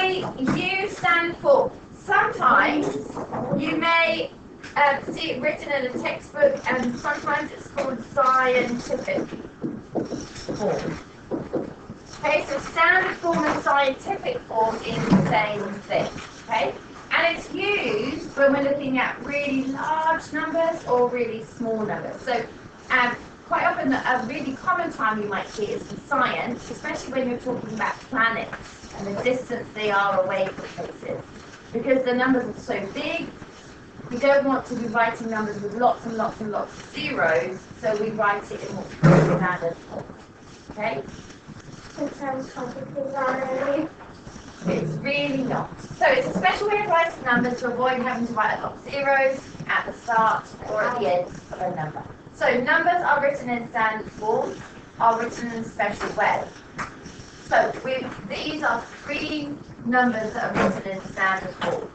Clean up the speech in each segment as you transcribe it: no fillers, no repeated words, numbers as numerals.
we use standard form. Sometimes you may see it written in a textbook, and sometimes it's called scientific form. Okay, so standard form and scientific form is the same thing. Okay, and it's used when we're looking at really large numbers or really small numbers. So, quite often a really common time you might see it is in science, especially when you're talking about planets and the distance they are away from places. Because the numbers are so big, we don't want to be writing numbers with lots and lots and lots of zeros, so we write it in what's called standard form. Okay? It sounds complicated already. It's really not. So it's a special way of writing numbers to avoid having to write a lot of zeros at the start or at the end of a number. So numbers are written in standard form, are written in a special way. So these are 3 numbers that are written in standard form.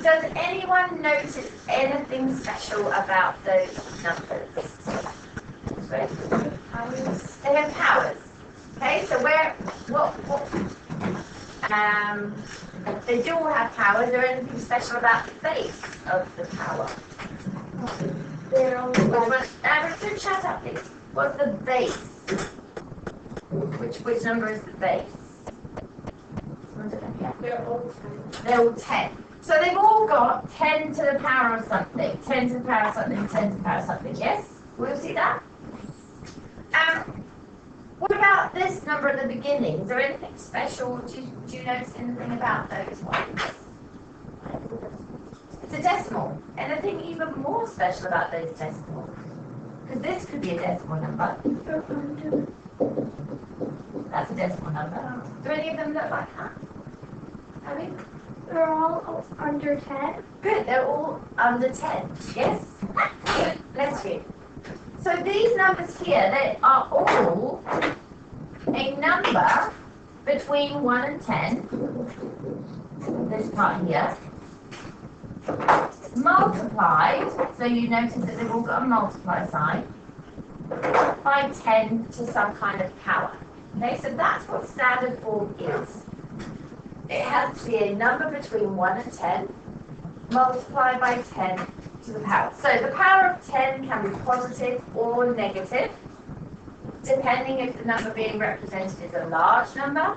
Does anyone notice anything special about those numbers? They have powers. Okay, so they do all have powers. Is there anything special about the base of the power? They're all Richard, shut up, please. What's the base? Which number is the base? They're all 10. They're all 10. So they've all got 10 to the power of something, 10 to the power of something, 10 to the power of something. Yes? We'll see that? What about this number at the beginning? Is there anything special? Do you notice anything about those ones? It's a decimal. Anything even more special about those decimals? Because this could be a decimal number. That's a decimal number. Do any of them look like that? I mean, They're all under 10. good, they're all under 10. Yes? Good, bless you. So these numbers here, they are all a number between 1 and 10, this part here, multiplied, so you notice that they've all got a multiply sign, by 10 to some kind of power. Okay, so that's what standard form is. It has to be a number between 1 and 10, multiplied by 10 to the power. So the power of 10 can be positive or negative, depending if the number being represented is a large number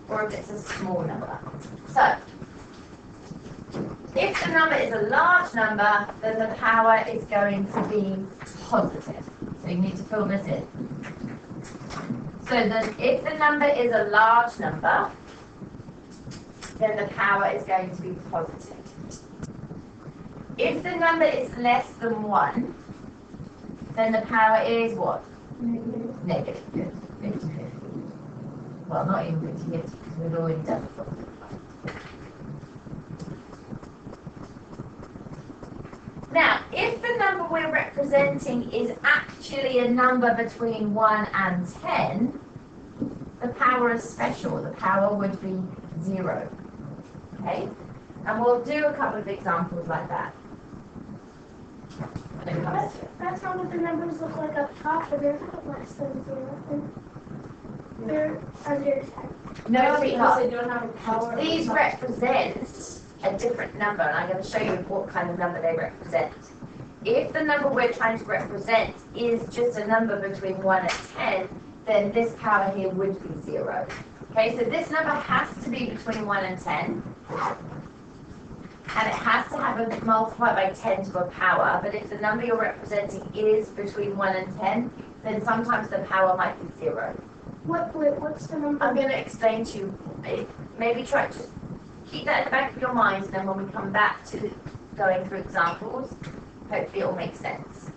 or if it's a small number. So, if the number is a large number, then the power is going to be positive. So you need to fill this in. So then if the number is a large number, then the power is going to be positive. If the number is less than 1, then the power is what? Negative. Good. 50-50. Well, not even 50-50 because we've already done it. Now, if the number we're representing is actually a number between 1 and 10, the power is special. The power would be 0. Okay? And we'll do a couple of examples like that. That's not what the numbers look like up top, but they're not less than 0. They're under 10. No, sweetheart. They don't have a power. These represent a different number, and I'm going to show you what kind of number they represent. If the number we're trying to represent is just a number between 1 and 10, then this power here would be 0. Okay, so this number has to be between 1 and 10. And it has to have a multiply by 10 to a power, but if the number you're representing is between 1 and 10, then sometimes the power might be 0. What's the number? I'm going to explain to you. Maybe try to keep that in the back of your mind, and then when we come back to going through examples, hopefully it will make sense.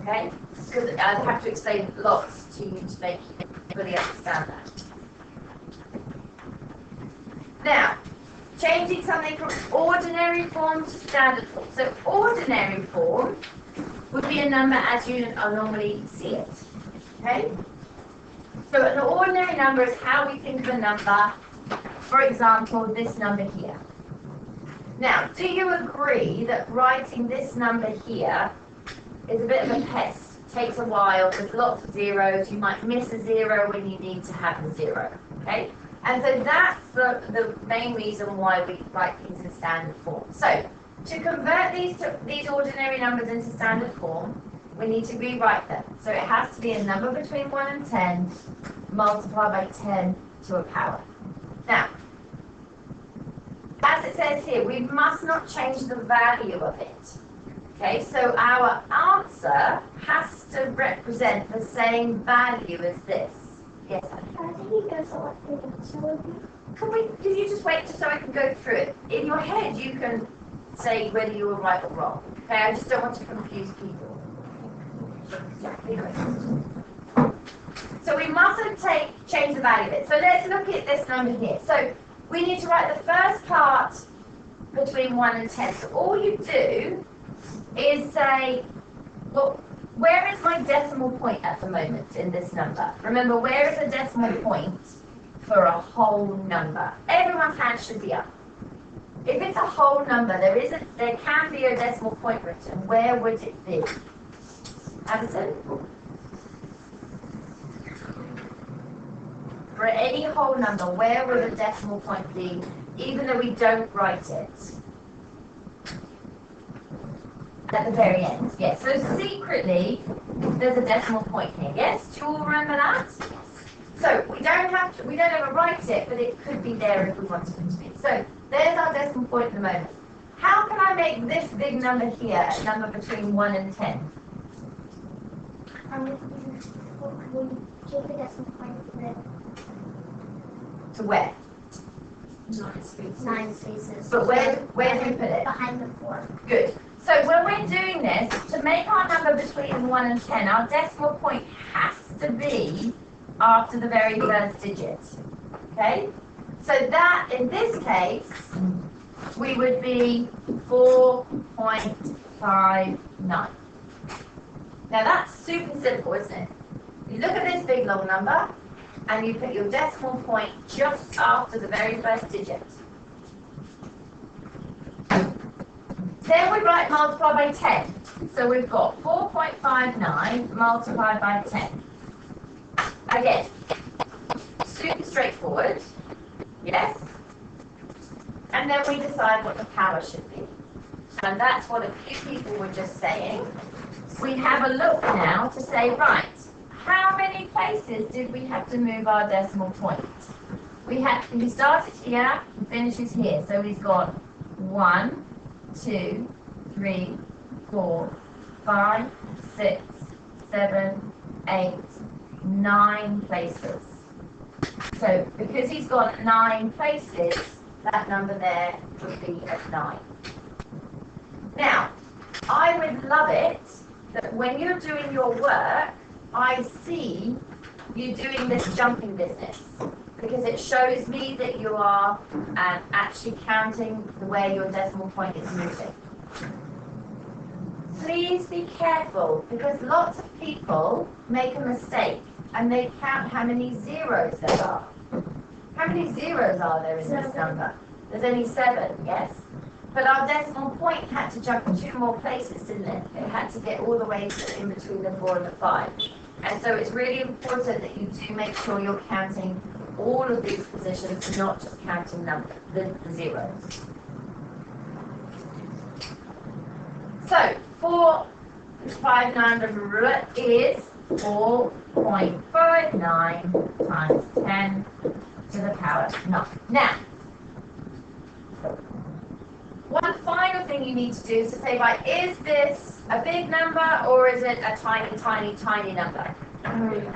Okay? Because I have to explain lots to you to make you fully understand that. Now, changing something from ordinary form to standard form. So ordinary form would be a number as you normally see it. Okay? So an ordinary number is how we think of a number. For example, this number here. Now, do you agree that writing this number here is a bit of a pest? It takes a while, there's lots of zeros, you might miss a 0 when you need to have a 0. Okay? And so that's the main reason why we write things in standard form. So to convert these ordinary numbers into standard form, we need to rewrite them. So it has to be a number between 1 and 10 multiplied by 10 to a power. Now, as it says here, we must not change the value of it. Okay, so our answer has to represent the same value as this. Yes, I think it goes a lot bigger, so Can you just wait so I can go through it? In your head, you can say whether you were right or wrong. Okay, I just don't want to confuse people. So we mustn't change the value of it. So let's look at this number here. So we need to write the first part between 1 and 10. So all you do is say, well, where is my decimal point at the moment in this number? Remember, where is a decimal point for a whole number? Everyone's hand should be up. If it's a whole number, there can be a decimal point written. Where would it be? Addison? For any whole number, where would a decimal point be, even though we don't write it? At the very end, yes. So secretly, there's a decimal point here. Yes, do you all remember that? So we don't ever write it, but it could be there if we wanted it to be. So there's our decimal point at the moment. How can I make this big number here a number between 1 and 10? we give the decimal point with To where? 9 spaces. But where do we put it? Behind the 4. Good. So when we're doing this, to make our number between 1 and 10, our decimal point has to be after the very first digit. Okay? So that, in this case, we would be 4.59. Now that's super simple, isn't it? You look at this big long number, and you put your decimal point just after the very first digit. Then we write multiply by 10. So we've got 4.59 multiplied by 10. Again, super straightforward. Yes? And then we decide what the power should be. And that's what a few people were just saying. We have a look now to say, right, how many places did we have to move our decimal point? He started here and finishes here. So he's got 1, 2, 3, 4, 5, 6, 7, 8, 9 places. So because he's got 9 places, that number there would be at 9. Now, I would love it that when you're doing your work, I see you doing this jumping business, because it shows me that you are actually counting the way your decimal point is moving. Please be careful, because lots of people make a mistake and they count how many zeros there are. How many zeros are there in this number? There's only 7, yes? But our decimal point had to jump 2 more places, didn't it? It had to get all the way to in between the 4 and the 5. And so it's really important that you do make sure you're counting all of these positions, not just counting the zeros. So 4.59 is 4.59 times 10 to the power 9. Now, one final thing you need to do is to say, right, is this a big number or is it a tiny, tiny, tiny number?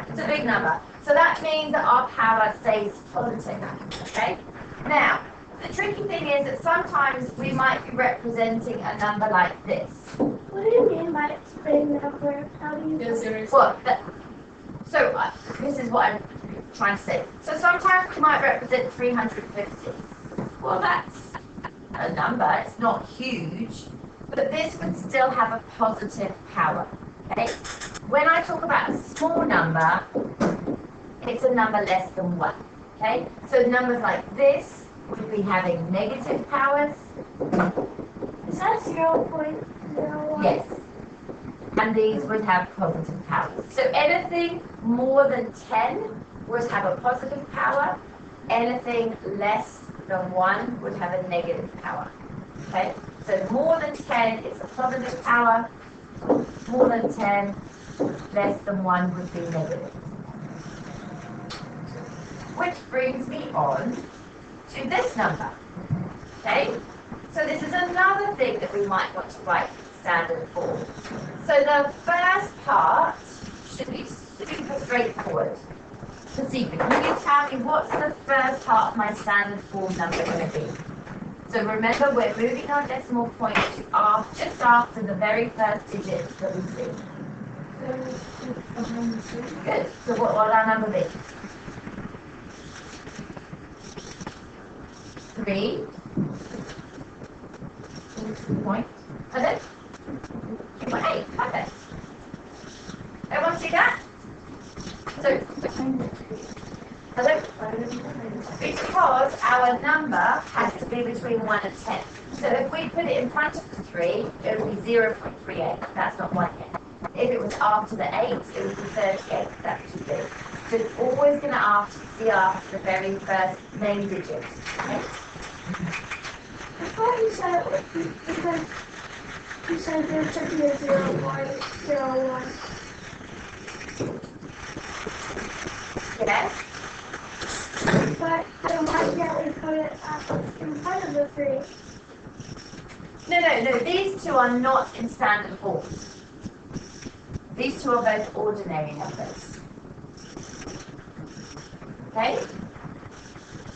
It's a big number. So that means that our power stays positive. Okay? Now, the tricky thing is that sometimes we might be representing a number like this. What do you mean by it's a big number? How do you... This is what I'm trying to say. So sometimes we might represent 350. Well, that's a number. It's not huge, but this would still have a positive power. Okay? When I talk about a small number, it's a number less than 1. Okay? So numbers like this would be having negative powers. Is that 0.01? Yes. And these would have positive powers. So anything more than 10 would have a positive power. anything less than 1 would have a negative power. Okay? So more than 10 is a positive power, more than 10, less than 1 would be negative. Which brings me on to this number. Okay? So this is another thing that we might want to write standard form. So the first part should be super straightforward. Pacific, can you tell me what's the first part of my standard form number going to be? So remember, we're moving our decimal point to just after the very first digit that we see. Good. So what will our number be? 3. Point. Pardon? 3.8. Perfect. Everyone see that? So, because our number has to be between 1 and 10. So if we put it in front of the 3, it would be 0.38. That's not 1 yet. If it was after the 8, it would be 38. That should be. So it's always going to be after the very first main digit. Okay? I thought you said because you said there should be a 0, 1, 0, 1. Yes? But then why can't we put it in front of the 3? No. These two are not in standard form. These two are both ordinary numbers. Okay?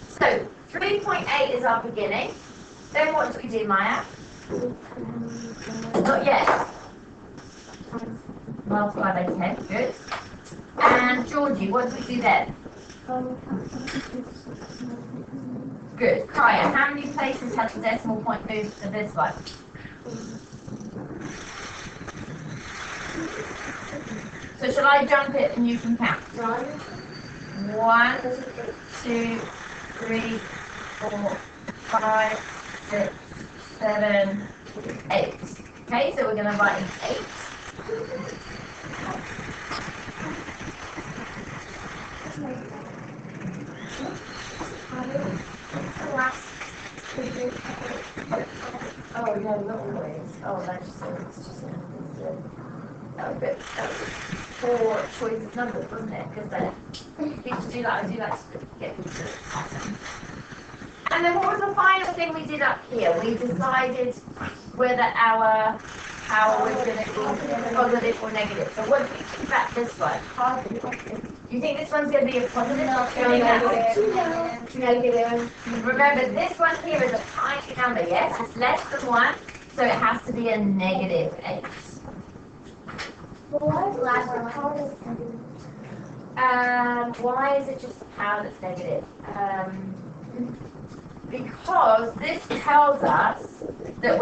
So, 3.8 is our beginning. Then what do we do, Maya? Not yet. Multiply by 10. Good. And Georgie, what do we do then? Good. Kaya, how many places has the decimal point moved to this one? So shall I jump it and you can count? 1, 2, 3, 4, 5, 6, 7, 8. Okay, so we're going to write in 8. Oh no, not always. Oh, that's just that was 4 choice of numbers, wasn't it? Because then people do that. I do like to get people to pattern. And then what was the final thing we did up here? We decided whether our power was going to be positive or negative. So what do we think about this one? You think this one's going to be a positive or negative? Negative. Remember, this one here is a tiny number, yes? It's less than 1, so it has to be a negative 8. Why is it just the power that's negative? Because this tells us that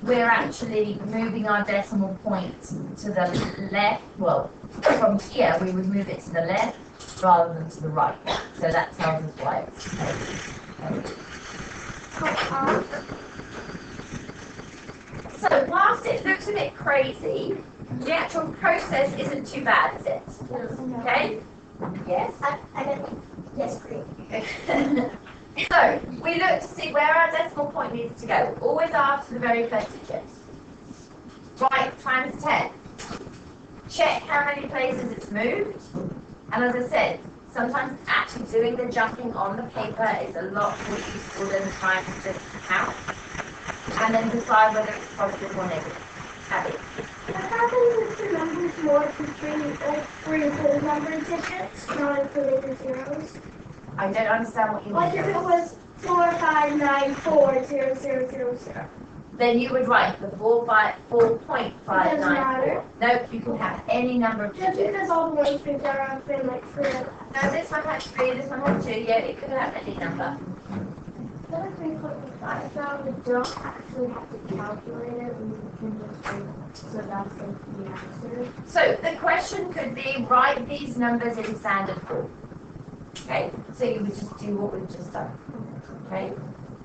we're actually moving our decimal point to the left. Well, from here we would move it to the left rather than to the right. So that tells us why it's negative. So whilst it looks a bit crazy, the actual process isn't too bad, is it? Okay? Yes? Yes, great. So, we look to see where our decimal point needs to go. Always after the very first digit. Right, times 10. Check how many places it's moved. And as I said, sometimes actually doing the jumping on the paper is a lot more useful than trying to just count. And then decide whether it's positive or negative. Abby. What happens if the number's more than 3 whole number digits, not including the zeros? I don't understand what you mean. Like if it was 4594000. Then you would write the 4.594. No, you can have any number of Just digits. because all the ones things are up in like 3. No, this one has 3, this one has 2. Yeah, it could have any number. I found we don't actually have to calculate it, we can just so that's like the answer. So the question could be, write these numbers in standard form. Okay, so you would just do what we've just done. Okay,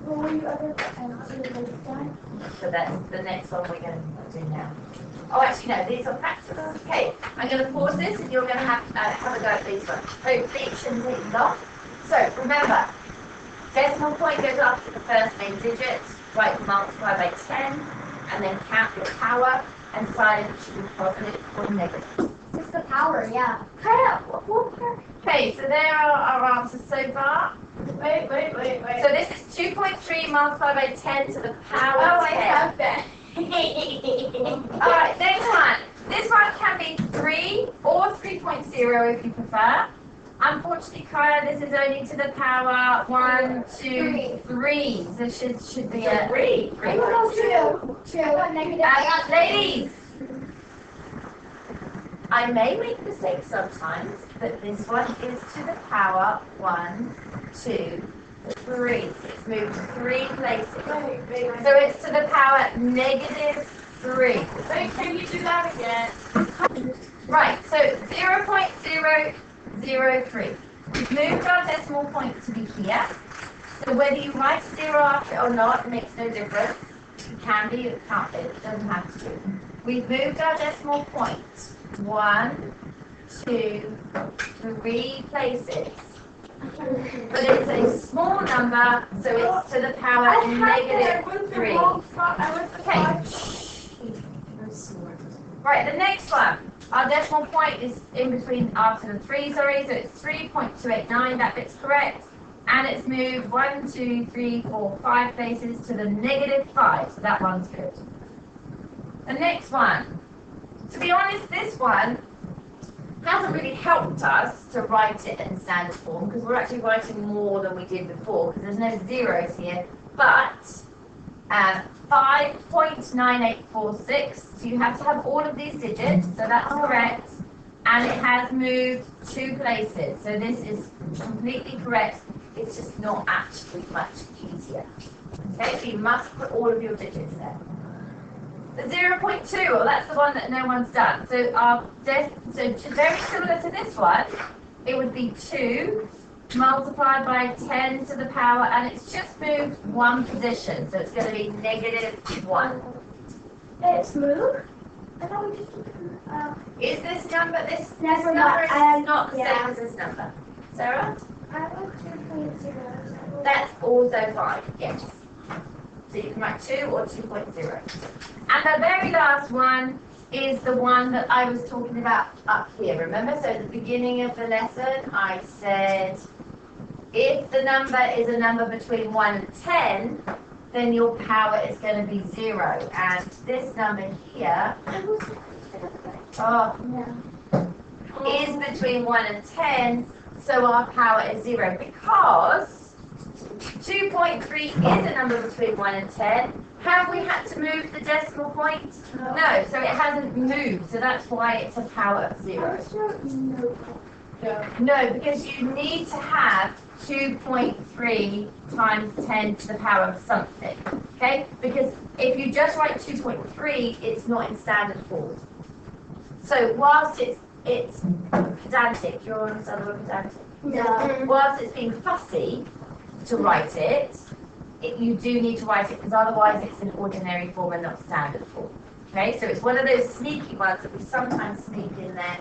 Well, will you ever answer this time? so that's the next one we're going to do now. Oh, actually no, these are practicals. Okay, I'm going to pause this and you're going to have a go at these ones. Hopefully it shouldn't take long. So remember, decimal point goes after the first main digit, right, multiply by 10, and then count your power, and decide if it should be positive or negative. It's the power, yeah. Okay, so there are our answers so far. Wait. So this is 2.3 multiplied by 10 to the power Oh, 10. I have that. Alright, next one. This one can be 3 or 3.0 if you prefer. Unfortunately, Kaya, this is only to the power 1, 2, 3. So should be a 3. Two. Negative. Ladies, I may make mistakes sometimes, but this one is to the power 1, 2, 3. So it's moved 3 places. So it's to the power negative 3. Wait, can you do that again? Right, so 0.003. We've moved our decimal point to be here. So whether you write 0 after it or not, it makes no difference. It can be, it can't be, it doesn't have to be. We've moved our decimal point 1, 2, 3 places. But it's a small number, so it's to the power negative 3. Okay. Right, the next one. Our decimal point is in between after the 3, so it's 3.289, that bit's correct. And it's moved 1, 2, 3, 4, 5 places to the negative 5, so that one's good. The next one. To be honest, this one hasn't really helped us to write it in standard form because we're actually writing more than we did before because there's no zeros here. But 5.9846, so you have to have all of these digits, so that's correct. And it has moved 2 places, so this is completely correct. It's just not actually much easier. Okay, so you must put all of your digits there. The 0.2, well, that's the one that no one's done. So very similar to this one, it would be 2 multiplied by 10 to the power, and it's just moved 1 position, so it's going to be negative 1. It's moved? I thought we just Is this number, this Never number is mind. not the Yeah. same as this number? Sarah? I wrote 2.0. That's also fine, yes. So you can write 2 or 2.0. And the very last one is the one that I was talking about up here. Remember, so at the beginning of the lesson, I said, if the number is a number between 1 and 10, then your power is going to be 0. And this number here is between 1 and 10, so our power is 0 because 2.3 is a number between 1 and 10. Have we had to move the decimal point? No, so it hasn't moved, so that's why it's a power of 0. No, because you need to have 2.3 times 10 to the power of something, okay? Because if you just write 2.3, it's not in standard form. So whilst it's pedantic, you're on the word pedantic? No. Whilst it's being fussy to write it, you do need to write it because otherwise it's in ordinary form and not standard form. Okay, so it's one of those sneaky ones that we sometimes sneak in there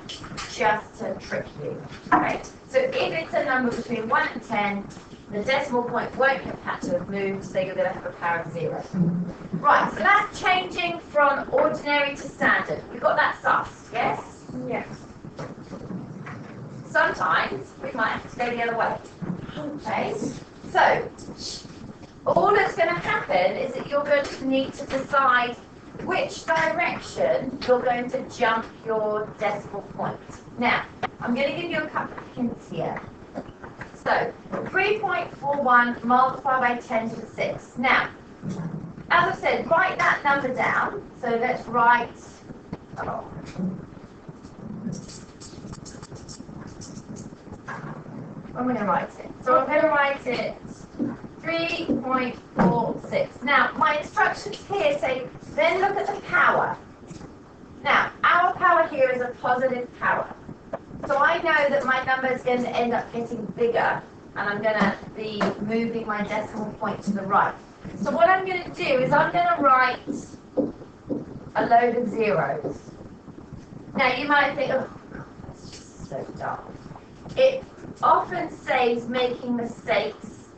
just to trick you. Okay, so if it's a number between 1 and 10, the decimal point won't have had to have moved, so you're going to have a power of 0. Right, so that's changing from ordinary to standard. We've got that sussed, yes? Yes. Sometimes we might have to go the other way. Okay, so all that's going to happen is that you're going to need to decide which direction you're going to jump your decimal point. Now, I'm going to give you a couple of hints here. So, 3.41 multiplied by 10 to the 6. Now, as I said, write that number down. So let's write... I'm going to write it. So I'm going to write it 3.46. Now, my instructions here say, then look at the power. Now, our power here is a positive power. So I know that my number is going to end up getting bigger, and I'm going to be moving my decimal point to the right. So what I'm going to do is I'm going to write a load of zeros. Now, you might think, oh, God, that's just so dark. often saves making mistakes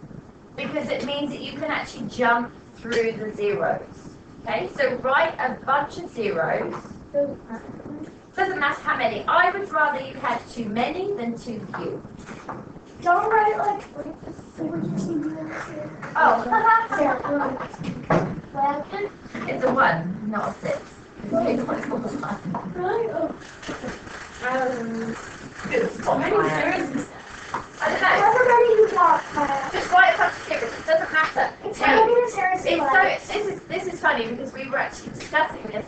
because it means that you can actually jump through the zeros. Okay, so write a bunch of zeros. Doesn't matter how many. I would rather you had too many than too few. Don't write like Oh, well, it's a 1, not a 6. It's one. really? Oh. Good spot. Many zeros. I don't know. However many you got, Just write a bunch of zeros. It doesn't matter. it's how many zeros you like. This is funny because we were actually discussing this.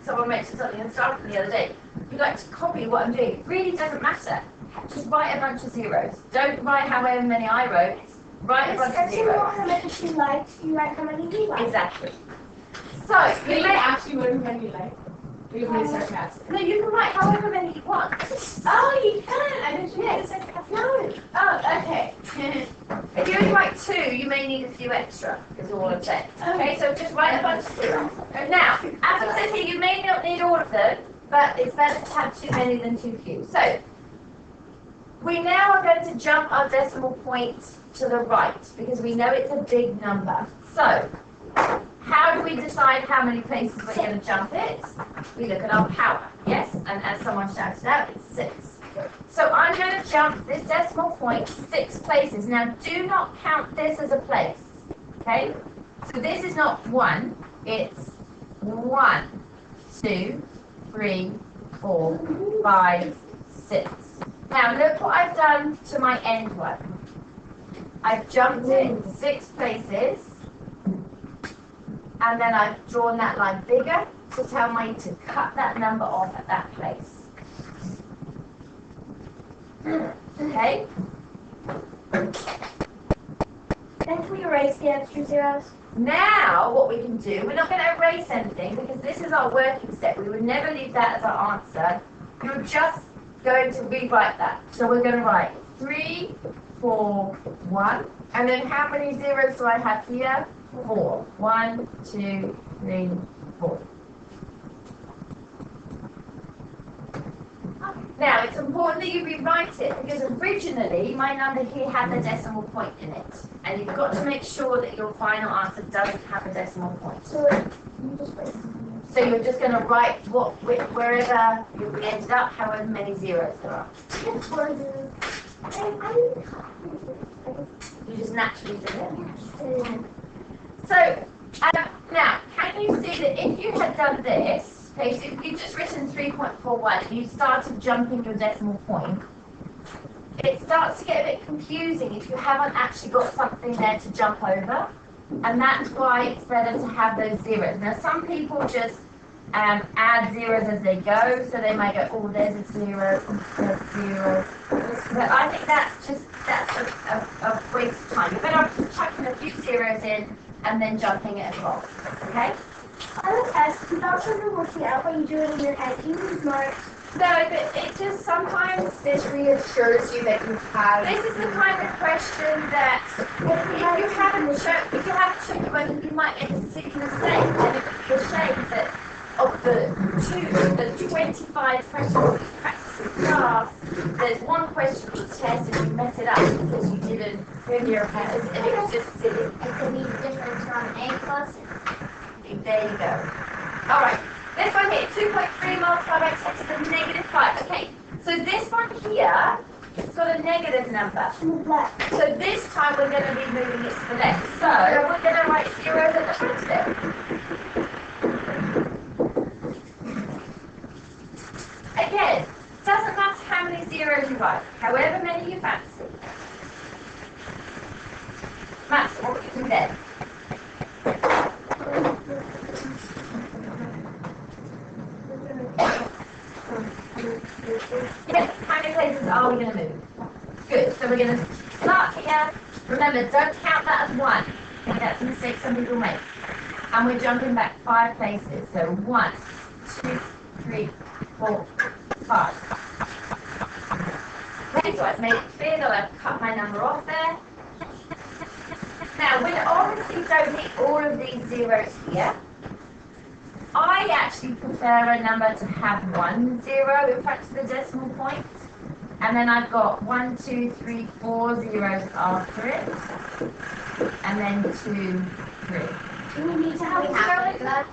Someone mentioned something in Starbucks the other day. You like to copy what I'm doing. It really doesn't matter. Just write a bunch of zeros. Don't write however many I wrote. Write a bunch of Instead of zeros. how many she likes, you write how many you like. Exactly. So You you may may actually wouldn't many like. You're being sarcastic. no, you can write however many you want. Oh, you can. I didn't know it's sarcastic. No. Oh, okay. If you only write 2, you may need a few extra. Is all I'm saying. Okay, so just write a bunch of zeros. Now, as I said here, you may not need all of them, but it's better to have too many than too few. So we now are going to jump our decimal point to the right because we know it's a big number. So how do we decide how many places we're going to jump it? We look at our power, yes? And as someone shouted out, it's 6. So I'm going to jump this decimal point 6 places. Now do not count this as a place, okay? So this is not 1, it's 1, 2, 3, 4, 5, 6. Now look what I've done to my end one. I've jumped it 6 places, and then I've drawn that line bigger to tell me to cut that number off at that place. Okay? Then can we erase the extra zeros? Now, what we can do, we're not going to erase anything because this is our working set. We would never leave that as our answer. You're just going to rewrite that. So we're going to write 3, 4, 1. And then how many zeros do I have here? 4. 1, 2, 3, 4. Now, it's important that you rewrite it because originally my number here had a decimal point in it. And you've got to make sure that your final answer doesn't have a decimal point. So you just write. So you're just going to write wherever you ended up, however many zeros there are. It's for the. You just naturally do it. I So now, can you see that if you had done this, okay, so if you've just written 3.41 and you started jumping your decimal point, it starts to get a bit confusing if you haven't actually got something there to jump over. And that's why it's better to have those zeros. Now, some people just add zeros as they go, so they might go, oh, there's a 0, there's 0. But I think that's a waste of time. You're better off just chucking a few zeros in and then jumping it across. Okay? have a test. You thought something working out, but you do it in your head. You use smart. No, but it just sometimes This reassures you that you have. this is the kind of question that if you haven't checked your work, you might make a silly mistake, and it would be a shame that of the 25 questions you practice in class, there's one question each test and you mess it up because you didn't in your head, and it was just silly. It could be the difference from A plus. There you go. All right. This one here, 2.3 multiplied by 10 to the negative 5. Okay, so this one here, it's got a negative number. To the left. So this time we're going to be moving it to the left. So we're going to write zeros at the front of it. Again, doesn't matter how many zeros you write, however many you fancy. Max, what you do then? Yes, how many places are we going to move? Good, so we're going to start here. Remember, don't count that as one. Okay, that's a mistake some people make. And we're jumping back 5 places. So 1, 2, 3, 4, 5. Okay, so I've made it clear that I've cut my number off there. Now, we obviously don't need all of these zeros here. I actually prefer a number to have 1 0 in front of the decimal point, And then I've got 1, 2, 3, 4 zeros after it. And then 2, 3. Do we need to have We have zero left?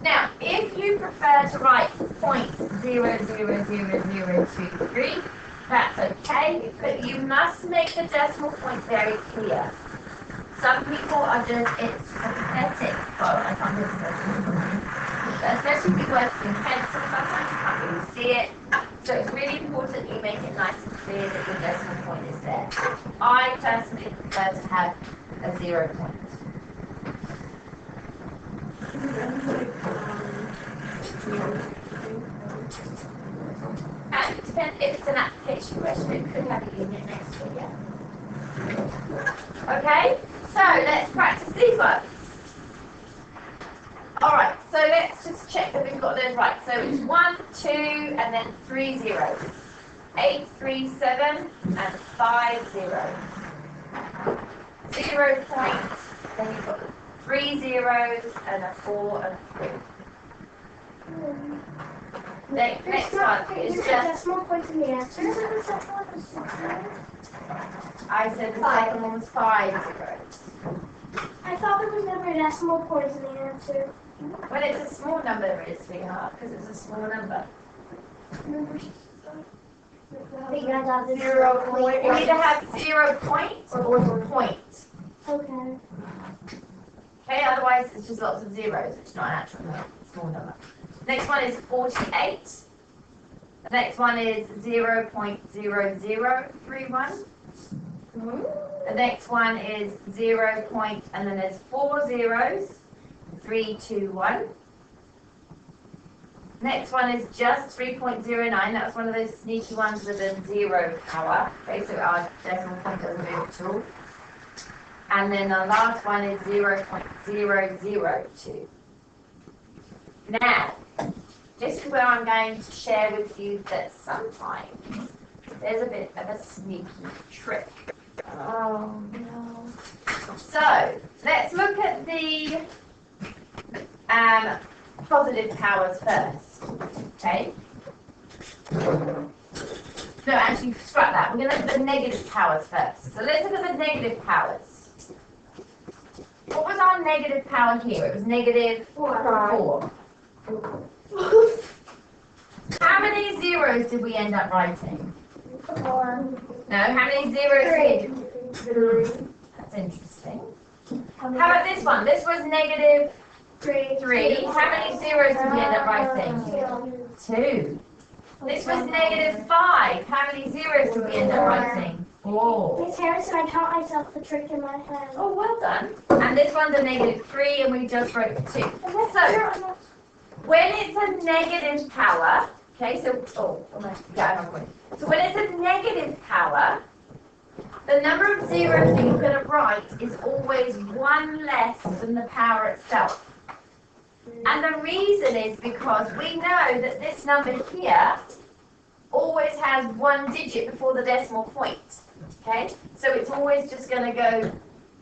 Now, if you prefer to write 0.000023, that's okay, but you must make the decimal point very clear. Some people are just, it's pathetic. Well, I can't do it, but especially if you work in pencil, sometimes you can't really see it. So it's really important you make it nice and clear that your decimal point is there. I personally prefer to have a 0 point. And it depends if it's an application question, it could have a unit next to it, yeah. Okay, so let's practice these ones. Alright, so let's just check that we've got those right. So it's 1, 2, and then 3 zeros. 8, 3, 7, and 5 zeros. 0 point, then you've got 3 zeros, and a 4 and 3. Next one is Is just, decimal points in the answer? I said the second one was 5 zeros. I thought there was never decimal points in the answer. When it's a small number, it is, sweetheart, because it's a small number. You guys have the 0 point. You either have 0 point or point. Okay. Okay, otherwise it's just lots of zeros, which is not an actual number, small number. Next one is 48. The next one is 0.0031. The next one is 0 point, and then there's 4 zeros. 3, 2, 1. Next one is just 3.09. That's one of those sneaky ones with a 0 power. Okay, so our decimal point doesn't move at all. And then the last one is 0.002. Now, this is where I'm going to share with you that sometimes there's a bit of a sneaky trick. Oh no. So, let's look at the positive powers first. Okay? No, actually, scrap that. We're going to look at the negative powers first. So let's look at the negative powers. What was our negative power here? It was negative 4. How many zeros did we end up writing? 4. No, how many zeros here? 3. That's interesting. How about this one? This was negative 3. 3. How many zeros did we end up writing? 2. This was negative 5. How many zeros did we end up writing? 4. Miss Harrison, I taught myself the trick in my head. Oh, well done. And this one's a negative 3, and we just wrote 2. So, when it's a negative power, okay, so, so when it's a negative power, the number of zeros that you're going to write is always 1 less than the power itself. And the reason is because we know that this number here always has 1 digit before the decimal point. Okay, so it's always just going to go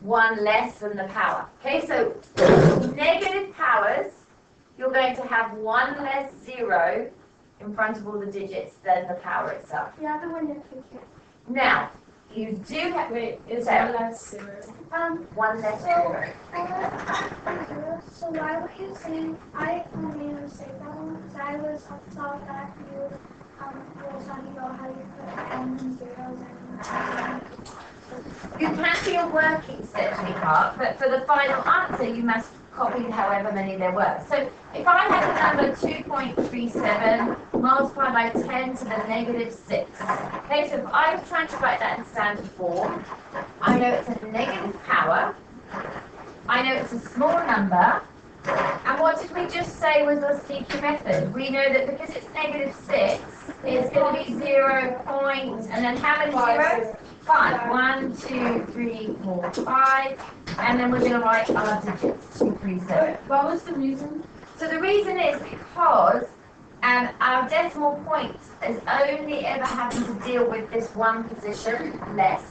1 less than the power. Okay, so negative powers, you're going to have 1 less 0 in front of all the digits than the power itself. The other one is Now, you do have... Wait, is that- 1 less 0? 1 less 0. So why would you say I made a mistake that one? Because I was thought that you was talking about how you put zeros and You can do your working set, sweetheart, but for the final answer, you must copy however many there were. So if I had a number 2.37 multiplied by 10 to the negative 6. Okay, so if I was trying to write that in standard form, I know it's a negative power. I know it's a small number. And what did we just say was the sneaky method? We know that because it's negative 6, it's going to be 0 point, and then how many zeros? 5. 1, 2, 3, 4, 5. And then we're going to write our digits, 2, 3, 7. What was the reason? So the reason is because our decimal point is only ever having to deal with this one position less.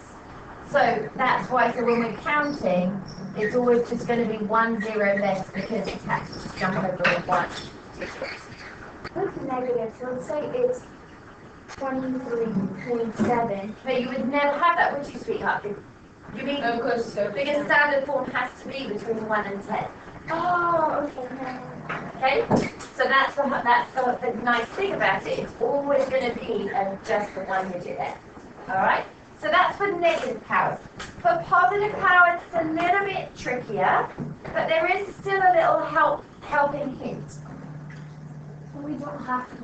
So that's why, so when we're counting, it's always just going to be 1 0 less because it has to jump over with 1. What's negative? So let's say it's 23.7. But you would never have that, would you, sweetheart? You mean Of course, so. because standard form has to be between 1 and 10. Oh, okay. Okay? So that's the nice thing about it. It's always going to be just the one digit there. Alright? So that's for negative powers. For positive powers, it's a little bit trickier, but there is still a little helping hint. We don't have to.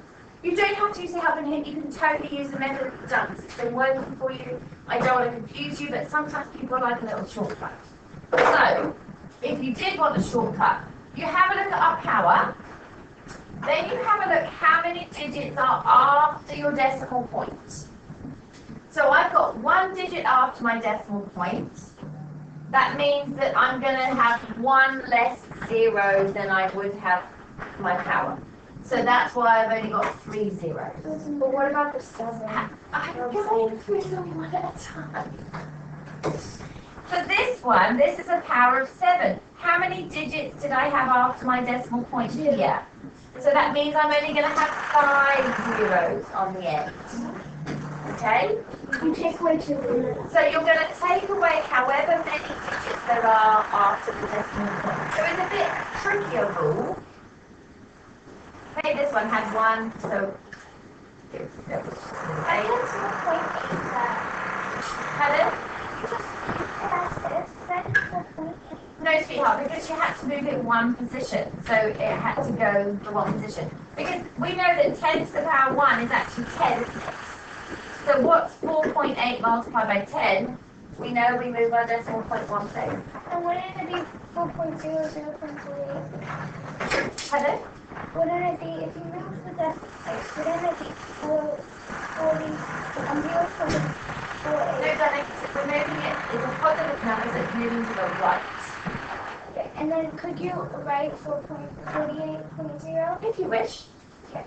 You don't have to use the helping hint. You can totally use the method of dunks. It's been working for you. I don't want to confuse you, but sometimes people like a little shortcut. So, if you did want a shortcut, you have a look at our power. Then you have a look how many digits are after your decimal point. So I've got 1 digit after my decimal point. That means that I'm going to have 1 less 0 than I would have my power. So that's why I've only got 3 zeros. But what about the 7? I'm going through them one at a time. For this one, this is a power of 7. How many digits did I have after my decimal point here? So that means I'm only going to have 5 zeros on the end. Okay? You take away 2 zeros. So you're going to take away however many digits there are after the decimal point. So it's a bit trickier rule. Okay, this one had 1, so... I guess 4.8 that. Pardon? That's 4.8. No, sweetheart, because you had to move it 1 position, so it had to go the 1 position. Because we know that 10 to the power 1 is actually 10, isn't it? So what's 4.8 multiplied by 10? We know we move our decimal point 1 place. And wouldn't it be 4.0, 0.08? Pardon? Wouldn't it be, if you move the decimal place, wouldn't it be 40, 0.48? No, darling, we're moving it, it's a positive number, so it's moving to the right. Okay, and then could you write 4.48.0? If you wish. Okay.